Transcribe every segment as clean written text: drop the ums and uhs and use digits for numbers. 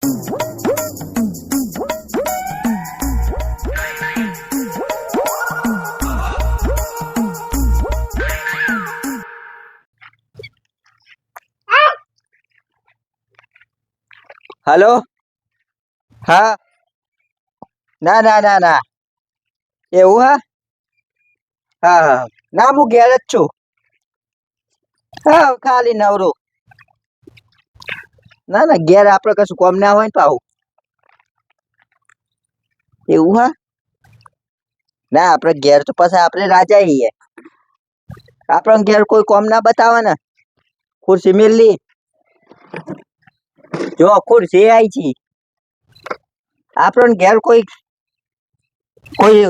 Hello हाँ ना ना ना ना એવું હા હા હા ના હું ઘેર જ છું હા ખાલી નવરો ના ના ઘેર આપણે કશું કોમ ના હોય ને પાહુ એવું હા ના આપણે ઘેર તો પછી આપણે રાજા છીએ આપણને ઘેર કોઈ કોમ ના બતાવે ને ખુરશી મેલી જો ખુરશી આવી છી આપણને ઘેર કોઈ કોઈ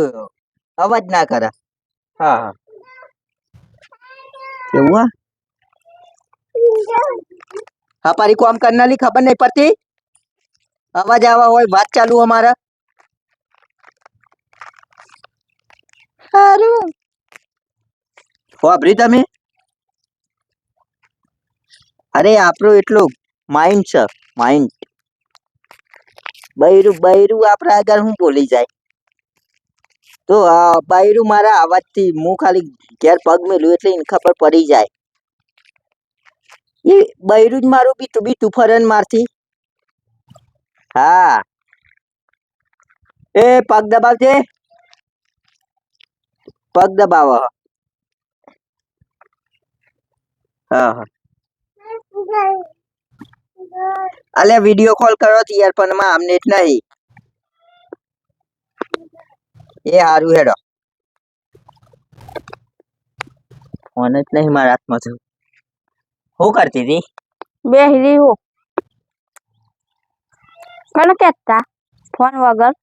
અવાજ ના કરે હા હા એવું હા હા પારી કોમ કરનારી ખબર નહીં પડતી અવાજ આવા હોય વાત ચાલુ અમારા સારું વાપરી તમે અરે આપણું એટલું માઇન્ડ છે માઇન્ડ બૈરું બૈરું આપણા આગળ હું બોલી જાય તો બૈરું મારા અવાજથી હું ખાલી ઘેર પગ મેલું એટલે એને ખબર પડી જાય એ બૈરું જ મારું બીતું બીતું ફરન મારથી હા એ પગ દબાવજે પગ દબાવ હા હા અલે વિડિયો કોલ કરો યાર પણ માં આમ નેટ નહીં એ હારું હેડો ફોન જ નહીં મારા હાથમાં તો શું કરતી હતી બેહરી હું કોને કહેતા ફોન વગર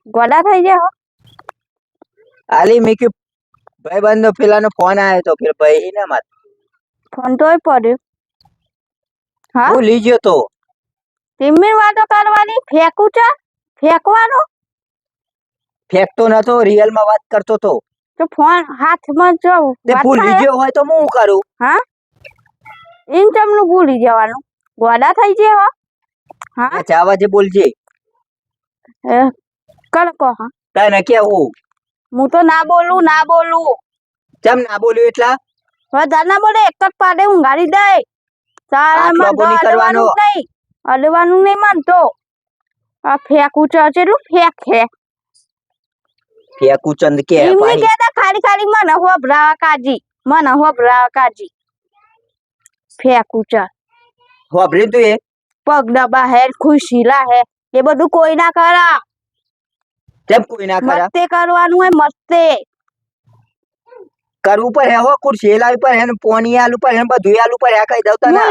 ગોડા થઈ ગયા હો આલી મેં કે ભાઈ બંધો પેલાનો ફોન આવ્યો તો ફિર ભાઈ ને મત ફોન તોય પડ્યો હા ભૂલી ગયો તો ટીમની વાતો કરવાની ફેંકું છે ફેંકવાનો ફેંકતો નતો રિયલ માં વાત કરતો તો તો ફોન હાથમાં જો તે ભૂલી ગયો હોય તો હું કરું હા ઇન તમનું ભૂલી જવાનું ગોડા થઈ ગયા હો હા ચાવા જે બોલજે કલ કહો હા તને કેવું હું તો ના બોલું કેમ ના બોલ્યું એટલા વધારે ના બોલે એક જ પાડે ઊંઘાડી દે તારા આટલો મન તો બોની કરવાનો અડવાનું નહીં માનતો આ ફેંકું ચેલું ફેંકે ફેંકું ચંદ કે એમને કહેતા ખાલી મને હોભરાવા કાજી ફેંકું ચા હોભરી તું એ પગ ડબ્બા હે ખુશી લા હે એ બધું કોઈ ના કરા કેમ કોઈ ના કરા મસ્તે કરવાનું હોય મસ્તે કરવું પર હે હો ખુરશી લાવી પર હે ને પોની આલુ પર હે બધું આલુ પર હે કઈ દઉં તને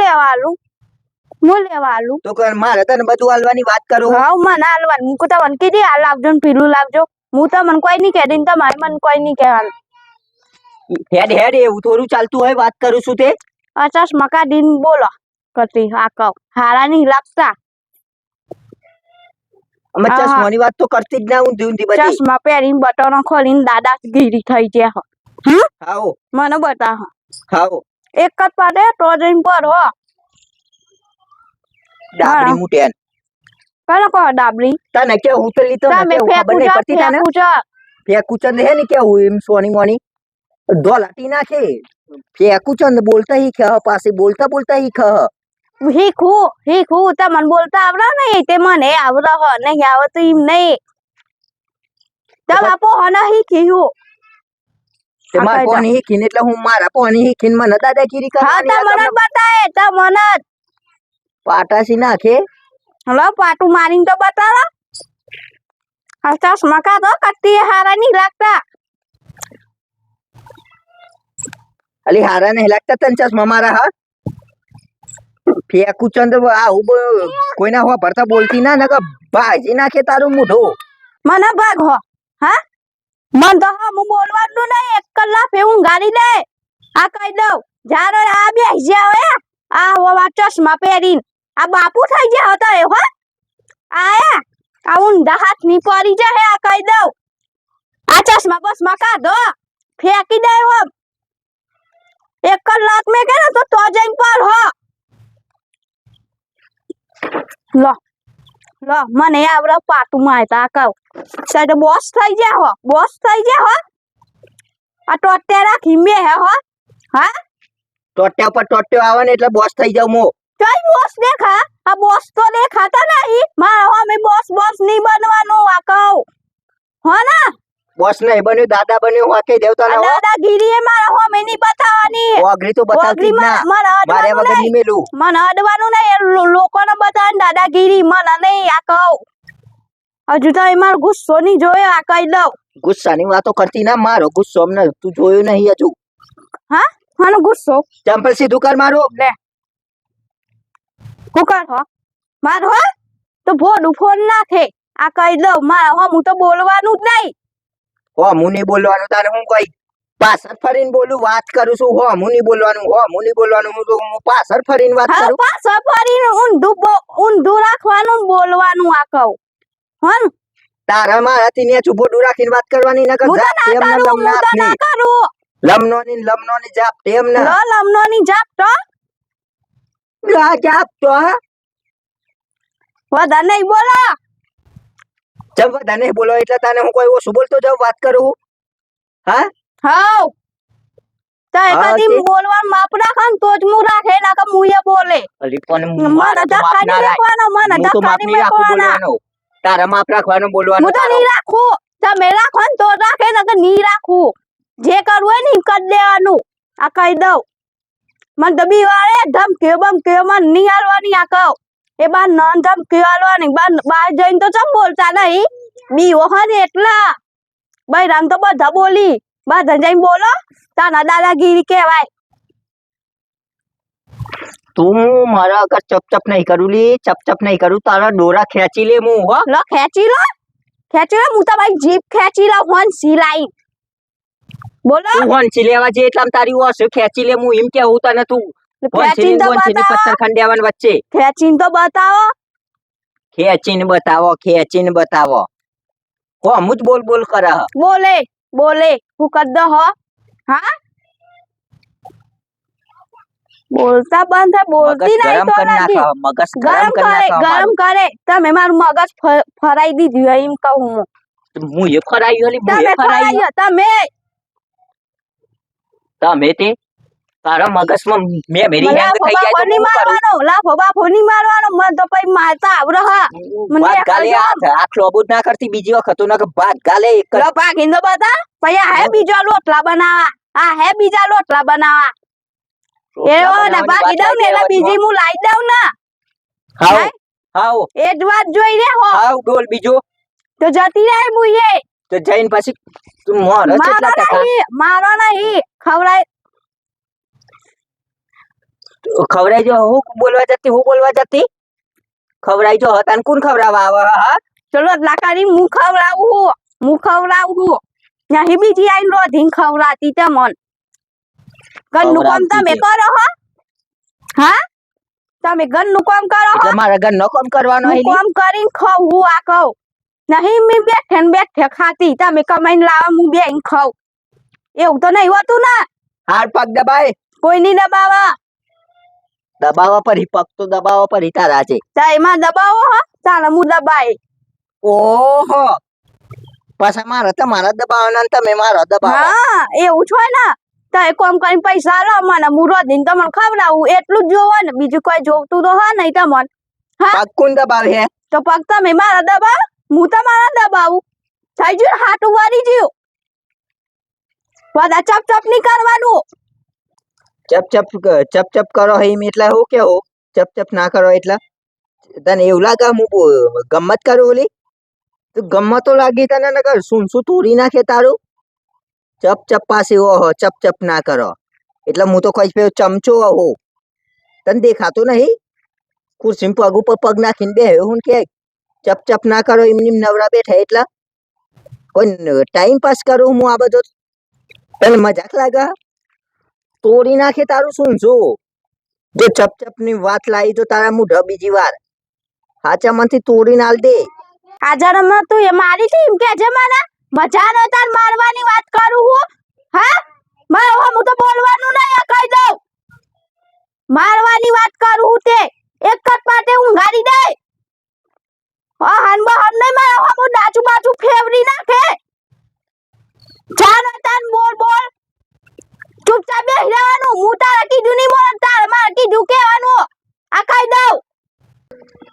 હું લેવાલું તો કર મારે તને બધું આલવાની વાત કરું હા મને આલવાનું હું તો મને કીધી આ લાવજો ને પીલું લાવજો હું તો મને કોઈ નહીં કહેતી તમારે મને કોઈ નહીં કહેવાનું હેડ હેડ એવું થોડું ચાલતું હોય વાત કરું છું તે 50 મકા દિન બોલો કતી આ કહો હારા નહીં લાગતા અમે ચશ્માની વાત તો કરતી જ ના હું ઊંધી બધી ચશ્મા પહેરીને બટનો ખોલીને દાદાગીરી થઈ ગયા આવો મને બતાવો આવો એક જ પાડે તો જઈને પર હો ડાબડી મુટેન કોને કહો ડાબડી તને કે હું તો લીતો ને કે ખબર નહીં પડતી તને ફેંકું ચંદ હે ને કે હું એમ સોની મોની ડોલાટી નાખે ફેંકું ચંદ બોલતા ही ख પાસે બોલતા બોલતા ही ख હીખું તમને બોલતા આવડે નહીં તે મને આવડે હો નહીં આવડતું એમ નહીં તમ આપો હને હીખ્યું તે માર પોની હીખીને એટલે હું મારા પોની હીખીને મને દાદાગીરી કરવાની હા તમને બતાય તમને પાટાસી નાખે હલો પાટું મારીને તો બતાવો આ ચશ્મા કાઢો કટ્ટી હારા નહીં લાગતા અલી હારા નહીં લાગતા તને ચશ્મા મારા હા ફેંકું ચંદ આવું કોઈના હો ભરતા બોલતી ના નકા ભાજી નાખે તારું મોઢું મને ભાગ હો હા મન તો હું બોલવાનું નહીં 1 કલાક એવું ગાડી દે આ કહી દઉં જારો આ બેસી જાવ આ હોવા ચશ્મા પહેરીને આ બાપુ થઈ ગયા હતો એ હો આયા આ ઊંધા હાથ ની પડી જાય આ કહી દઉં આ ચશ્મા બસમાં કાઢો ફેંકી દે હો 1 કલાક મેં કે તો જઈને પર હો લો લો મને આવડે પાટું મારતા કહું સાઈડ બોસ થઈ ગયા હો બોસ થઈ ગયા હો આ તો અત્યારે ખીમે હે હો હા ટોટ્યા પર ટોટ્યો આવે ને એટલે બોસ થઈ જાવ મો કઈ બોસ દેખા આ બોસ તો દેખાતા નહીં મારા અમે બોસ બોસ નહીં બનવાનું આ કહું હો ના બોસ નહીં બન્યું દાદા બન્યું વાકે દેવતા ના દાદાગીરી એ મારા હોમે નહીં બતાવવાની ઓગરી તો બતાવતી જ ના મારે વગર નહીં મેલું મને અડવાનું નહીં લોકોને બતાવે દાદાગીરી મને નહીં આ કહું હજુ તો મારો ગુસ્સો નહીં જોયો આ કહી દઉં ગુસ્સાની વાતો કરતી ના મારો ગુસ્સો અમને તું જોયું નહીં હજુ હા મારો ગુસ્સો ચંપલ સીધું કર મારો લે હું કર હો મારો હો તો ભોડું ફોન નાખે આ કહી દઉં મારા હો હું તો બોલવાનું જ નહીં હો હું નહીં બોલવાનું તારે હું કઈ પાછળ ફરીને બોલું વાત કરું છું હો હું નહીં બોલવાનું હો હું નહીં બોલવાનું હું પાછળ ફરીને વાત હા કરું પાછળ ફરીને ઊંધું રાખવાનું બોલવાનું આ કહું હો ને તારા મારાથી ને ચૂપોડું રાખીને વાત કરવાની નકર હું તો જાપ ના તેમ કરું હું તો ના કરું લમનોની જાપ તેમ ને લમનોની જાપ તો જાપ તો વધારે નહીં બોલો જબ બધા નહીં બોલો એટલે તને હું કોઈ ઓછું બોલતો જાઉં વાત કરું હા હાઉ તો હા, કદી તે- બોલવાનું માપ રાખે ને તો જ હું રાખે ના કે મુએ બોલે અલી પણ મને મારા તો માપ ધક્કા ના નહીં રાખ. રાખવાનો મને હું તો માપ ધક્કા નહીં નહીં રાખું રાખવાના બોલવાનું તારા માપ રાખવાનું બોલવાનું હું તો તારું. નહીં રાખું તમે રાખો ને તો રાખે ને કે નહીં રાખું જે કરવું હોય ને ઈ કરી દેવાનું આ કહી દઉં મને તો બીવાળે ધમકીઓ બમકીઓ મને નહીં હાલવાની આ કહું એ બાર નન ધમકીઓ હાલવાની બહાર જઈને તો ચમ બોલતા નહીં બીવો હોય ને એટલા બૈરામ તો બધા બોલી બધા જઈને બોલો તાના દાદાગીરી કહેવાય તું મારા આગળ ચપ નહીં કરું લી ચપ નહીં કરું તારા ડોરા ખેંચી લે હું હો લો ખેંચી લો હું તમારી જીભ ખેંચી લો ફોન સિલાઈ બોલો તું હોંસી લેવા જે એટલે આમ તારી ઓછો ખેંચી લે હું એમ કેવું તને તું ખેંચીને તો હોંસીની બતાવો પથ્થર ખંડેવન વચ્ચે ખેંચીને તો બતાવો ખેંચીને બતાવો હો હું જ બોલ કરે હ. બોલે હું કર દો હો હા બોલતા બંધ થાય બોલતી મગજ નહીં ગરમ તો કરી નથી નાખો મગજ ગરમ ગરમ કરી કરે નાખો ગરમ કરે તમે મારું મગજ ફરાઈ દીધું એમ કહું હું હું એ ફરાયું અલી હું તમે એ ફરાયું ફરાઈ તમે તમે તે તારા મગજમાં મેં મેરી હેંગ થઈ જાય તો નહીં હું કરું મારવાનો લાફો બાફો નહીં મારવાનો મને તો પછી મારતા આવડે હા મને વાત એક ગાલે હજાર. આ લોબુ જ ના કરતી બીજી વખત તો ના કે વાત ગાલે એક જ લો પાકીને તો બતા પછી આ હે બીજો લોટલા બનાવા આ હે બીજા લોટલા બનાવા એવો ને બાકી દઉં ને એટલે બીજી હું લાવી દઉં ને હાઉ હે? હાઉ એ જ વાત જોઈ રે હો હાઉ ડોલ બીજો તો જતી રહે મુએ તો જઈને પછી તું મોર કેટલા ટકા મારો નહીં ખવડાય ખવરાઈ જો હું બોલવા જતી ખવરાઈ જો હતાન કોણ ખવરાવા આવે હા ચલો લાકારી હું ખવડાવું નહીં બીજી આઈને રોધીને ખવડાતી તમન ઘરનું કામ તમે ખવડાવતી કરો હો હા તમે ઘરનું કામ કરો હો એટલે મારા ઘર નો કામ કરવાનો હું હે કામ કરીને ખાવું આ કહું નહીં મેં બેઠે ખાતી તમે કમાઈને લાવો હું બેન ખાવ એવું તો નહીં હોતું ને હાથ પગ દબાય કોઈ નહીં દબાવા દબાવા પર પગ તો દબાવા પર તારા છે તો એમાં દબાવો હો ચાલો હું દબાય ઓહો પાછા મારા તમારા દબાવવાના ને તમે મારા દબાવો હા એવું જ હોય ને તો એ કોમ કરીને પૈસા લો મને હું રોધીને તમને ખવડાવું એટલું જ જોવો ને બીજું કોઈ જોવતું તો હા નહીં તમને હા પગ કોણ દબાવે હે તો પગ તમે મારા દબાવ હું તમારા દબાવું થઈ ગયું હાટું વારી ગયું બધા ચપ નહીં કરવાનું ચપ કરો એમ એટલે હું કેવું ચપ ના કરો એટલે તને એવું લાગે હું ગમત કરું ઓલી તું ગમત તો લાગી તને નકર શું તોડી નાખે તારું ચપ પાસે ઓહો ચપ ના કરો એટલે હું તો કોઈ પેલો ચમચો હો તને દેખાતું નહીં ખુરશી પગ ઉપર પગ નાખીને બે હું કે ચપ ના કરો એમની નવરા બેઠા એટલે કોઈ ટાઈમ પાસ કરું હું આ બધો તને મજાક લાગે તોડી નાખે તારું શું જો ચપ ની વાત લાવી તો તારા મુઢ બીજી વાર હાચા માંથી તોડી નાલ દે હાજરમાં તું એ મારી ટીમ કે છે મને મજા નો તાર મારવાની વાત કરું હું હા મારે હું તો બોલવાનું નહીં કહી દઉં મારવાની વાત કરું હું તે એક જ પાટે ઊંઘાડી દે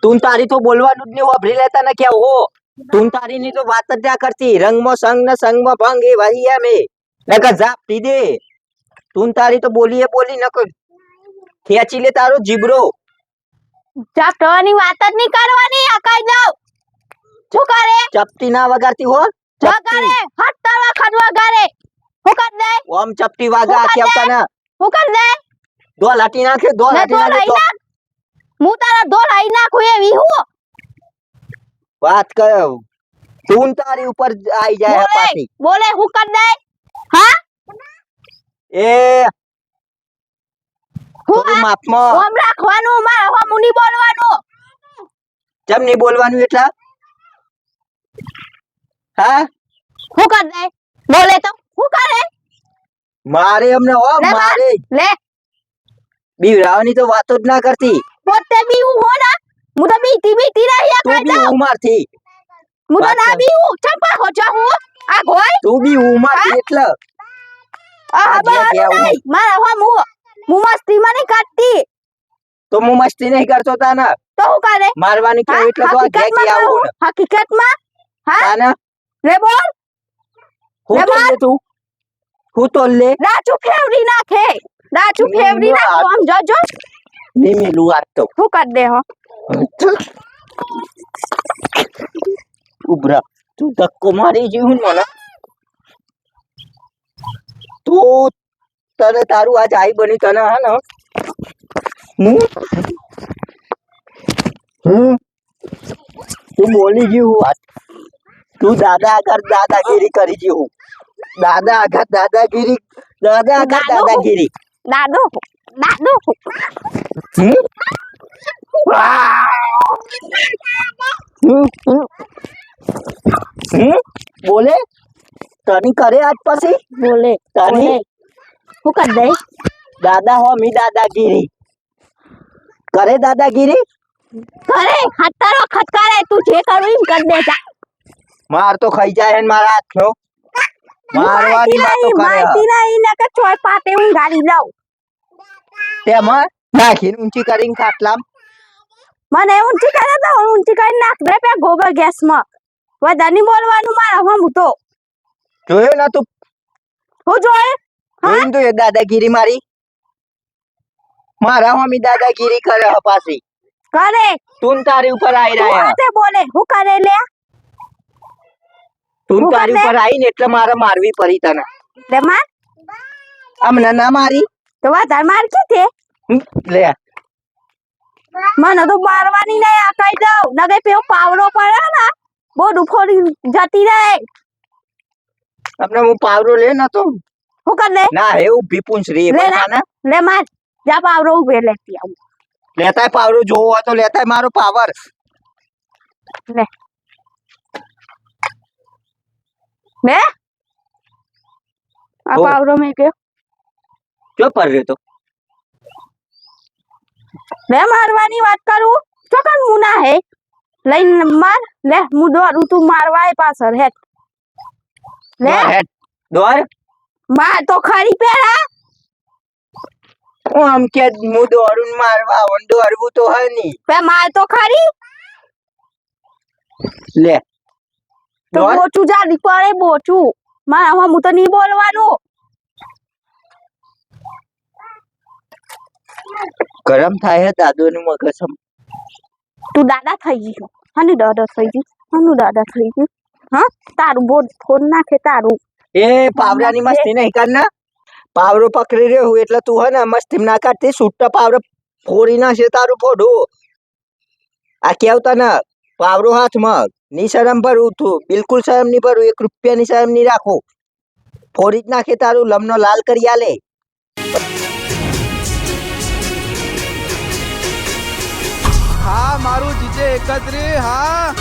તું તારી તો બોલવાનું જ નહીં વાપરી લેતા ને કે હો તું તારી ની તો વાત જ ના કરતી રંગમાં સંગ ને સંગમાં ભંગ એ વહી એમ એ નકર જાપ પી દે તું તારી તો બોલીએ બોલી નકર ખેંચી લે તારો જીબરો ચપટવાની વાત જ નહીં કરવાની આ કહી દઉં શું કરે ચપટી ના વગાડતી હો વગાડે હટ્ટા વખત વગાડે હું કર દે ઓમ ચપટી વાગા હું કર કેવતા દે? ના હું કર દે દો લાટી નાખે દો ને લાટી તો લઈ નાખે નાખ હું તારા દો લઈ નાખું એવી હું વાત કર તું તારી ઉપર આવી જાય બોલે પાછી બોલે હું કર દે હા એ હું થોડું માપમાં ઓમ રાખવાનું મારા હો મુની બોલવાનું કેમ નહીં બોલવાનું એટલા હા હું કર દે બોલે તો હું કરે મારે અમને હો લે મારે લે બીવરાવાની તો વાતો જ ના કરતી પોતે બી હું હો ના હું તો બીતી રહી આ તું કહી બી દઉં ઉમારથી હું તો વાત ના કર. બી હું ચંપા હો જા હું આ ગોય તું બી ઉમારથી એટલે આ આ જે હબા કહેવું. નહીં મારા હો હું મસ્તી માં નહીં કાઢતી તો હું મસ્તી નહીં કરતો તાને તો હું કરે મારવાની કેવું એટલે તો આ ઘે ઘે આવું ને હકીકતમાં હા તાને લે બોલ હું લે તો માર. લે તું હું તો લે દાચુ ફેવરી નાખે દાચુ લે ફેવરી માર. નાખો આમ જોજો લે મેલું આજ તો હું કર દે હો ઉભરા તું ધક્કો મારી જીવું મને તું તને તારું આજ આઈ બની તને હા ને તું બોલી ગયું વાત તું દાદા આગળ દાદાગીરી કરી ગયું દાદા આગળ દાદાગીરી દાદા આગળ દાદો. દાદાગીરી દાદો દાદો હમ? હમ? હમ? હમ? બોલે તની કરે આજ પછી બોલે તની હું કર દે દાદા હો મી દાદાગીરી કરે દાદાગીરી કરે હતારો ખતકારે તું જે કરું એમ કર દે જા માર તો ખાઈ જાય ને મારા હાથનો મારવાની વાતો કરે મારતી નહીં ને કે ચોય પાતે હું ગાડી લઉં તેમાં નાખીને ઊંચી કરીને ખાટલામ મને ઊંચી કરે તો ઊંચી કરીને નાખ દે પે ગોબર ગેસમાં વધારે બોલવાનું મારા હમ તો જોયું ના તું હું જોયે જોયું તું એ દાદાગીરી મારી મારા મમ્મી દાદાગીરી કરે હે પાછી કરે તું ને તારી ઉપર આવી તું રહ્યા હાથે બોલે હું કરે લે તું ને હું તારી કરે? ઉપર આવી ને એટલે મારે મારવી પડી તને લે માર અમને ના મારી તો વધારે માર કે લે મને તો મારવાની નહીં આ કહી દઉં નગે પેલો પાવડો પડે ને બોડું ફોડી જતી રહે અમને હું પાવરો લે ન તો હું કર લે ના હે ઊભી પૂંછ રે લે પણ ના. લે માર જા પાવડો ઉભે લેતી આવું લેતાય પાવરો જોવો હોય તો લેતાય મારો પાવર લે લે આ ઓ. પાવડો મેં કે જો પર રહ્યો તો લે મારવાની વાત કરું ચોકન મુના હે લઈને માર લે હું દોડું તું મારવાય પાછળ હેટ લે દોર હેડ દોર માર તો ખરી પેલા હું આમ કે હું દોડું ને મારવા આવું દોડવું તો હે ની પે માર તો ખરી લે તો દોડ બોચું જાડી પડે બોચું મારા હું તો નહીં બોલવાનું ગરમ થાય હે દાદો નું મગજ આમ. તું દાદા થઈ ગયો હની દાદા થઈ ગયું હનું દાદા થઈ ગયું હા તારું બોટ ફોન નાખે તારું એ પાવરાની મસ્તી નહીં કર ને પાવરો પકડી રહ્યો હું એટલે તું હે ને મસ્તી ના કાઢતી છૂટા પાવરો ફોડી નાખશે તારું ફોડું આ કેવતા ને પાવરો હાથમાં ની શરમ ભરું તું બિલકુલ શરમ નહીં ભરું 1 રૂપિયાની શરમ નહીં રાખું ફોડી જ નાખે તારું લમનો લાલ કરી આલે હા મારું જીજે એકત્રી હા